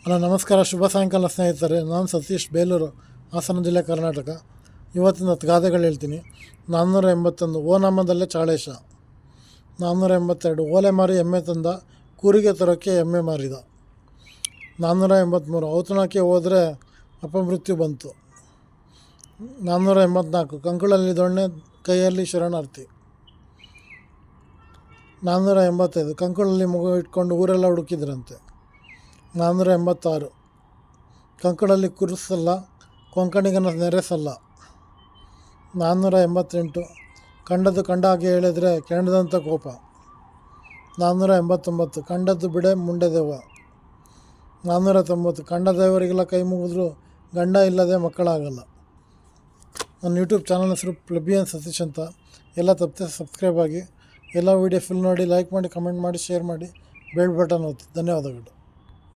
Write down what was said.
Hello ನಮಸ್ಕಾರ, ಶುಭ ಸಾಯಂಕಾಲ ಸ್ನೇಹಿತರೆ. ನಾನು ಸತೀಶ್, ಬೇಲೂರು, ಹಾಸನ ಜಿಲ್ಲೆ, ಕರ್ನಾಟಕ. ಇವತ್ತಿನ ಗಾದೆಗಳು ಹೇಳ್ತೀನಿ. 481 ಓನಾಮದಲ್ಲೇ ಚಾಳೇಶ. 482 ಓಲೆ ಮಾರಿ ಎಮ್ಮೆ ತಂದ, ಕೂರಿಗೆ ತರೋಕ್ಕೆ ಎಮ್ಮೆ ಮಾರಿದ. 483 ಔತಣಕ್ಕೆ ಹೋದರೆ ಅಪಮೃತ್ಯು ಬಂತು. 484 ಕಂಕುಳಲ್ಲಿ ದೊಣ್ಣೆ, ಕೈಯಲ್ಲಿ ಶರಣಾರ್ಥಿ. 485 ಕಂಕುಳಲ್ಲಿ ಮಗು ಇಟ್ಕೊಂಡು ಊರೆಲ್ಲ ಹುಡುಕಿದ್ರಂತೆ. 486 ಕಂಕಳಲ್ಲಿ ಕುರುಸಲ್ಲ, ಕೊಂಕಣಿಗನ ನೆರೆಸಲ್ಲ. 488 ಕಂಡದ್ದು ಕಂಡ ಹಾಗೆ ಹೇಳಿದರೆ ಕೆಣದಂಥ ಕೋಪ. 489 ಕಂಡದ್ದು ಬಿಡೆ ಮುಂಡೆ ದೆವ್ವ. 490 ಕಂಡ ದೇವರಿಗೆಲ್ಲ ಕೈ ಮುಗಿದ್ರು ಗಂಡ ಇಲ್ಲದೆ ಮಕ್ಕಳಾಗಲ್ಲ. ನನ್ನ ಯೂಟ್ಯೂಬ್ ಚಾನಲ್ ಹೆಸರು ಪ್ಲಬಿಯನ್ ಸತೀಶ್ ಅಂತ. ಎಲ್ಲ ತಪ್ಪದೆ ಸಬ್ಸ್ಕ್ರೈಬ್ ಆಗಿ, ಎಲ್ಲ ವೀಡಿಯೋ ಫುಲ್ ನೋಡಿ, ಲೈಕ್ ಮಾಡಿ, ಕಮೆಂಟ್ ಮಾಡಿ, ಶೇರ್ ಮಾಡಿ, ಬೆಲ್ ಬಟನ್ ಒತ್ತಿ. ಧನ್ಯವಾದಗಳು.